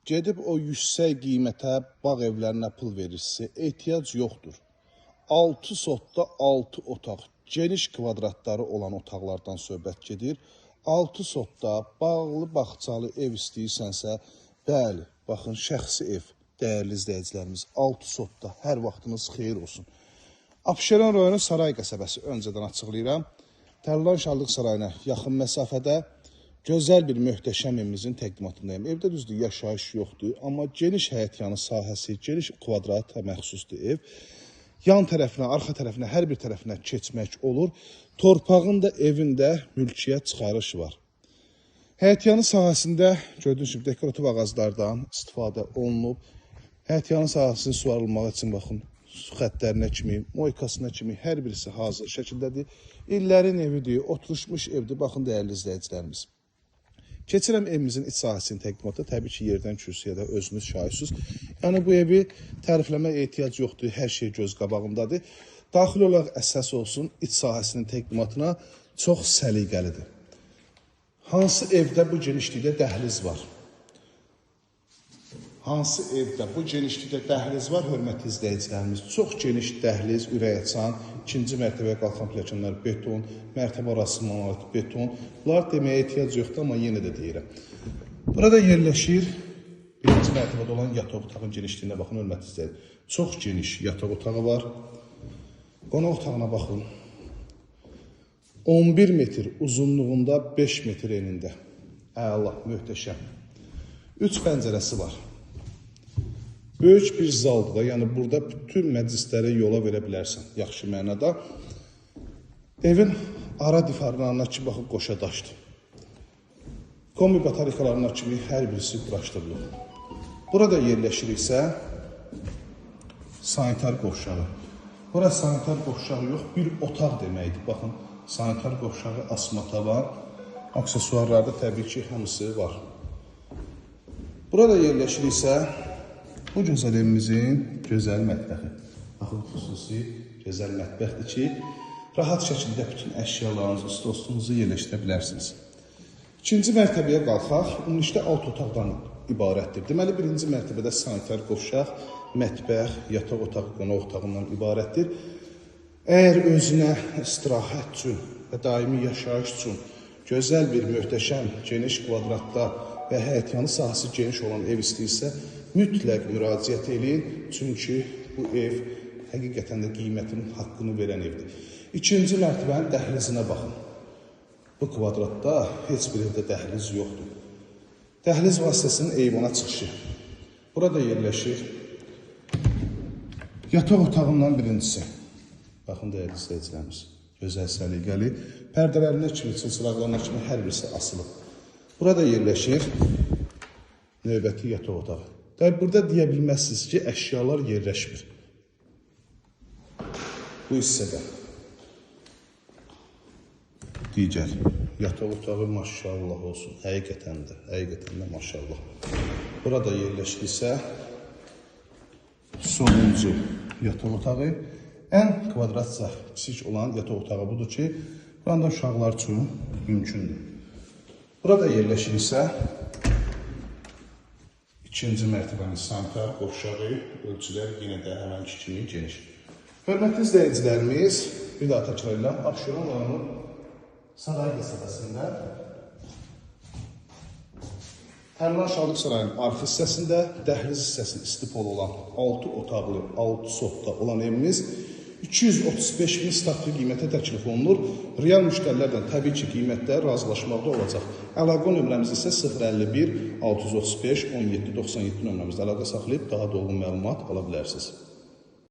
gedib o yüksək qiymətə bağ evlərinə pul verirsə, ehtiyac yoxdur. 6 sotda 6 otaq, geniş kvadratları olan otaqlardan söhbət gedir. 6 sotda bağlı, bağçalı ev istəyirsənsə, bəli, baxın, şəxsi ev, dəyərli izləyicilərimiz, 6 sotda, hər vaxtınız xeyir olsun. Abşeron rayonu Saray qəsəbəsi öncədən açıqlayıram. Tərlan Şadlıq Sarayına yaxın məsafədə gözəl bir möhtəşəm evimizin təqdimatındayım. Evdə düzdür, yaşayış yoxdur, amma geniş həyətyanı sahəsi, geniş kvadrata məxsusdur ev. Yan tərəfinə, arxa tərəfinə, hər bir tərəfinə keçmək olur. Torpağın da evində mülkiyyət çıxarışı var. Həyətyanı sahəsində gördüyünüz kimi dekorativ ağaclardan istifadə olunub. Həyətyanı sahəsinin suvarılmağı üçün baxın, su xəttlərinə kimi, moykasına kimi hər birisi hazır şəkildədir. İllərin evidir, oturuşmuş evdir. Baxın, dəyərli izləyicilərimiz. Keçirəm evimizin iç sahəsinin təqdimatı. Təbii ki, yerdən kürsüyə də özünüz şahitsiniz. Yəni, bu evi tərifləmə ehtiyac yoxdur. Hər şey göz qabağındadır. Daxil olaraq əsas olsun, iç sahəsinin təqdimatına çox səliqəlidir. Hansı evdə bu genişlikdə dəhliz var? Hansı evdə bu genişlikdə dəhliz var, hörmətli izləyicilərimiz? Çox geniş dəhliz, ürək açan, ikinci mərtəbəyə qalxan pləkanlar beton, mərtəbə arası monolit beton. Bunlar deməyə ehtiyac yoxdur, amma yenə də deyirəm. Burada yerləşir birinci mərtəbədə olan yataq otağın genişliyinə baxın, hörmətli izləyicilərimiz. Çox geniş yataq otağı var. Qonaq otağına baxın. 11 metr uzunluğunda 5 metr enində. Əla, möhtəşəm. 3 pəncərəsi var. Böyük bir zaldır da, yəni burada bütün məclislərə yola verə bilərsən, yaxşı mənada. Evin ara divarlarına ki, baxın, qoşa daşdır. Kombi batarikalarına kimi hər birisi quraşdırılır. Burada yerləşiriksə, sanitar qovşağı. Bura sanitar qovşağı yox, bir otaq deməkdir. Baxın, sanitar qovşağı, asma tavan, aksesuarlarda təbii ki, hamısı var. Burada yerləşiriksə, bu gözəl evimizin gözəl mətbəxi. Baxın, xüsusi gözəl mətbəxdir ki, rahat şəkildə bütün əşyalarınızı, stostunuzu yerləşdirə bilərsiniz. İkinci mərtəbəyə qalxaq, ümumilikdə 6 otaqdan ibarətdir. Deməli, birinci mərtəbədə sanitar qovşaq, mətbəx, yataq otağı, qonaq otağından ibarətdir. Əgər özünə istirahət üçün və daimi yaşayış üçün gözəl bir, möhtəşəm, geniş kvadratda və həyətyanı sahəsi geniş olan ev istəyirsə, mütləq müraciət edin, çünki bu ev həqiqətən də qiymətinin haqqını verən evdir. İkinci mərtəbənin dəhlizinə baxın. Bu kvadratda heç bir evdə dəhliz yoxdur. Dəhliz vasitəsinin eyvana çıxışı. Burada yerləşir yataq otağından birincisi. Baxın, dəyərli izləyicilərimiz, gözəl səliqəli. Pərdələrinə kimi, çılçıraqlarına kimi hər birisi asılıb. Burada yerləşir növbəti yataq otağı. Burada deyə bilməzsiniz ki, əşyalar yerləşmir. Bu hissədə digər yataq otağı maşallah olsun. Həqiqətən də maşallah. Burada yerləşirsə sonuncu yataq otağı. Ən kvadratca kiçik olan yataq otağı budur ki, burada uşaqlar üçün mümkündür. Burada yerləşirsə İkinci mərtəbənin sanitar qovşağı, ölçülər yenə də həmənki kimi geniş. Hörmətli izləyicilərimiz, bir daha təkrar edirəm, Abşeron rayonu Saray qəsəbəsində Tərlan Şadlıq Sarayının arxa hissəsində, dəhliz hissəsinin istipolu olan 6 otaqlı, 6 sotda olan evimiz 235 min statlı qiymətə təklif olunur. Real müştərilərdən təbii ki, qiymətlər razılaşmaqda olacaq. Əlaqə nömrəmiz isə 051 635 1797 nömrəmizdə əlaqə saxlayıb daha dolğun məlumat ala bilərsiniz.